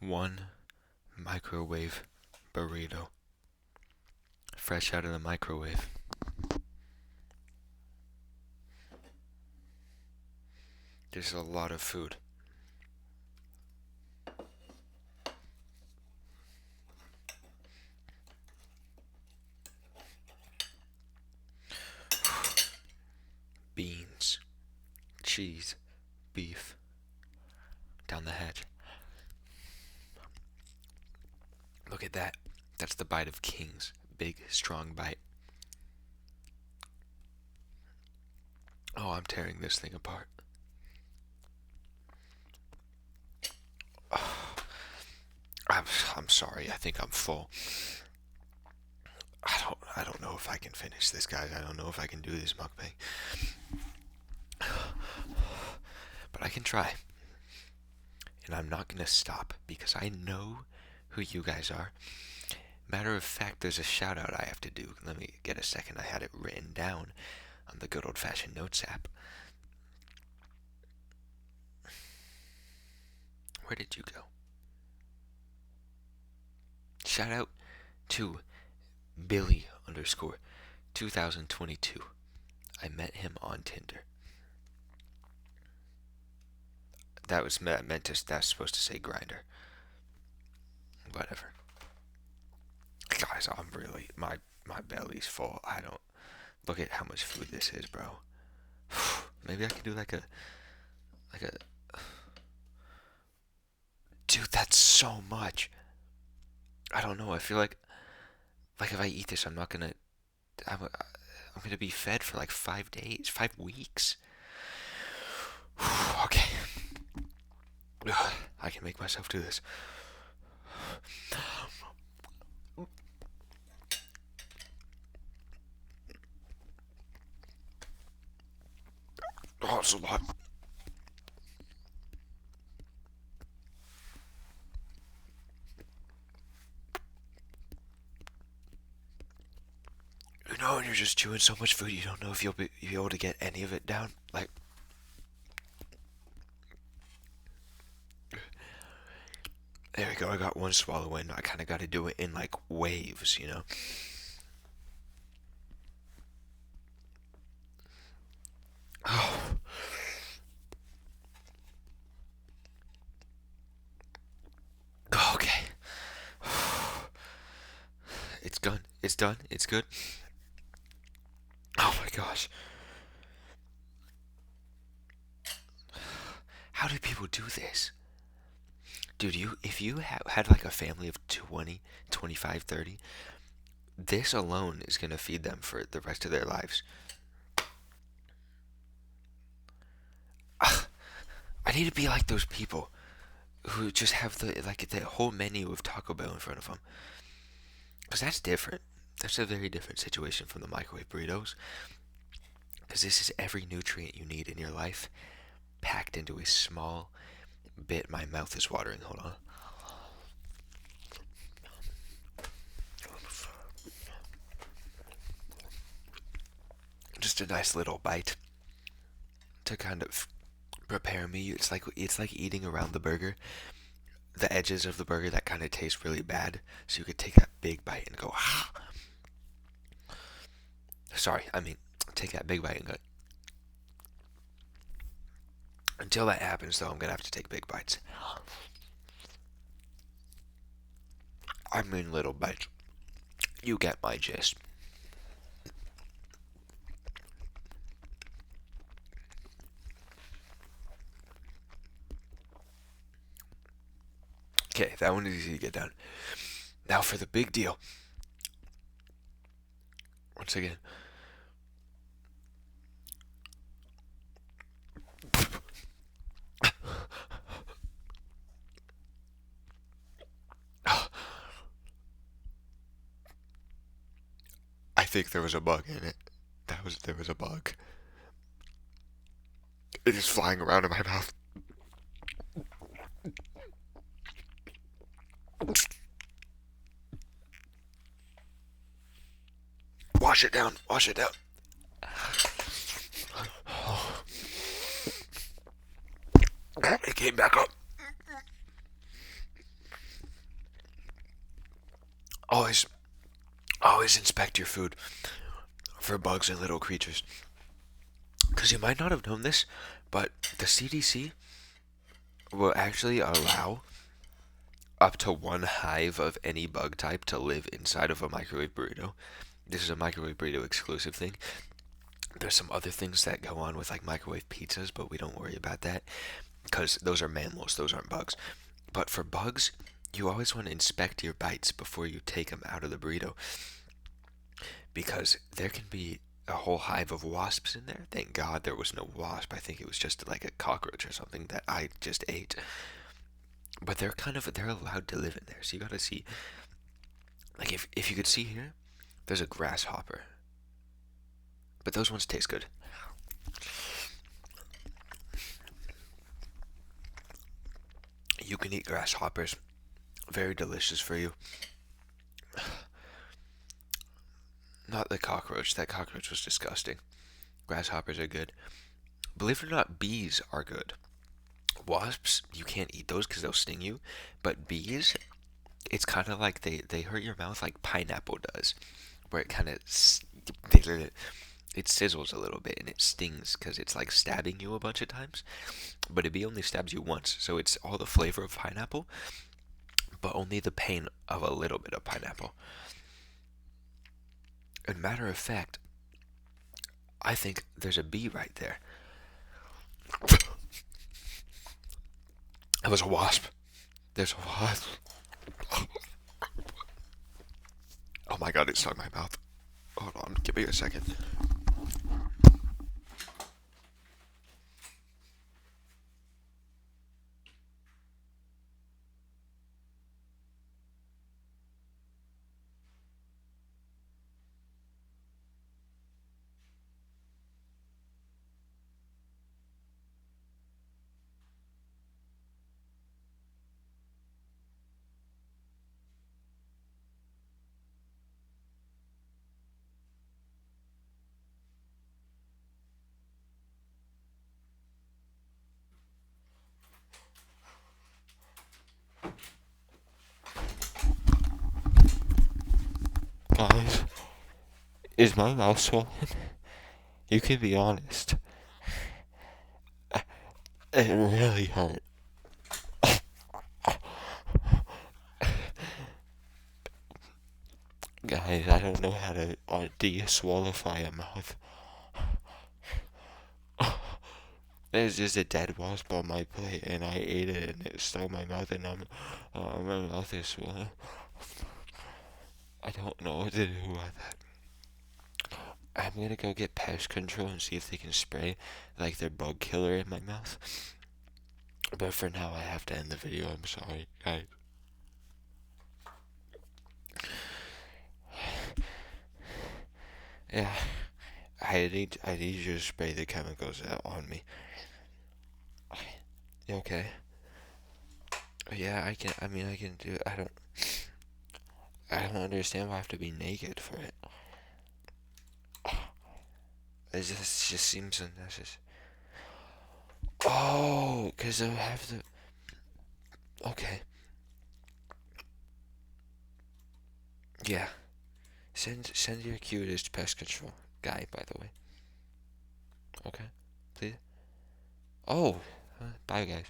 One microwave burrito. Fresh out of the microwave. There's a lot of food. Beans, cheese, beef, down the hatch. Look at that. That's the bite of kings. Big, strong bite. Oh, I'm tearing this thing apart. I'm sorry. I think I'm full. I don't know if I can finish this, guys. I don't know if I can do this mukbang. But I can try. And I'm not gonna stop because I know who you guys are. Matter of fact, there's a shout out I have to do. Let me get a second. I had it written down on the good old fashioned notes app. Where did you go? Shout out to Billy underscore 2022. I met him on Tinder. That was meant to. That's supposed to say grinder. Whatever. Guys, I'm really my belly's full. I don't look at how much food this is, bro. Maybe I could do like a dude. That's so much. I don't know. I feel like if I eat this, I'm not gonna. I'm gonna be fed for like 5 days, 5 weeks. Okay. I can make myself do this. Oh, it's a lot. You know, when you're just chewing so much food, you don't know if you'll be able to get any of it down. Like, there we go. I got one swallow in. I kind of got to do it in like waves, you know. Oh, okay. It's done. It's done. It's good. Oh my gosh. How do people do this? Dude, if you had like a family of 20, 25, 30, this alone is going to feed them for the rest of their lives. I need to be like those people who just have the whole menu of Taco Bell in front of them. Because that's different. That's a very different situation from the microwave burritos. Because this is every nutrient you need in your life packed into a small bit. My mouth is watering. Hold on. Just a nice little bite to kind of prepare me. It's like eating around the burger. The edges of the burger that kind of taste really bad. So you could take that big bite and go, ah. Sorry, I mean, take that big bite and go. Until that happens, though, I'm gonna have to take big bites. I mean, little bites. You get my gist. Okay, that one is easy to get done. Now for the big deal. Once again. I think there was a bug in it. There was a bug. It is flying around in my mouth. Wash it down. Wash it down. It came back up. always, always inspect your food for bugs and little creatures. Because you might not have known this, but the CDC will actually allow up to one hive of any bug type to live inside of a microwave burrito. This is a microwave burrito exclusive thing. There's some other things that go on with like microwave pizzas, but we don't worry about that because those are mammals, those aren't bugs. But for bugs, you always want to inspect your bites before you take them out of the burrito because there can be a whole hive of wasps in there. Thank God there was no wasp. I think it was just like a cockroach or something that I just ate. But they're allowed to live in there. So you gotta see, like if you could see here, there's a grasshopper. But those ones taste good. You can eat grasshoppers. Very delicious for you. Not the cockroach. That cockroach was disgusting. Grasshoppers are good. Believe it or not, bees are good. Wasps, you can't eat those because they'll sting you. But bees, it's kind of like they hurt your mouth like pineapple does. Where it kind of, it sizzles a little bit and it stings because it's like stabbing you a bunch of times. But a bee only stabs you once. So it's all the flavor of pineapple, but only the pain of a little bit of pineapple. And matter of fact, I think there's a bee right there. It was a wasp. There's a wasp. Oh my god, it stung my mouth. Hold on, give me a second. Guys, is my mouth swollen? You can be honest. It really hurt. Guys, I don't know how to de-swallowify a mouth. There's just a dead wasp on my plate, and I ate it, and it stung my mouth, and my mouth is swollen. I don't know what to do with it. I'm gonna go get pest control and see if they can spray like their bug killer in my mouth. But for now, I have to end the video. I'm sorry, guys. Yeah, I need you to spray the chemicals out on me. You okay? Yeah, I can. I mean, I can do. I don't understand why I have to be naked for it. It just seems unnecessary. Oh, because I have to. Okay. Yeah. Send your cutest pest control guy, by the way. Okay, please. Oh, bye guys.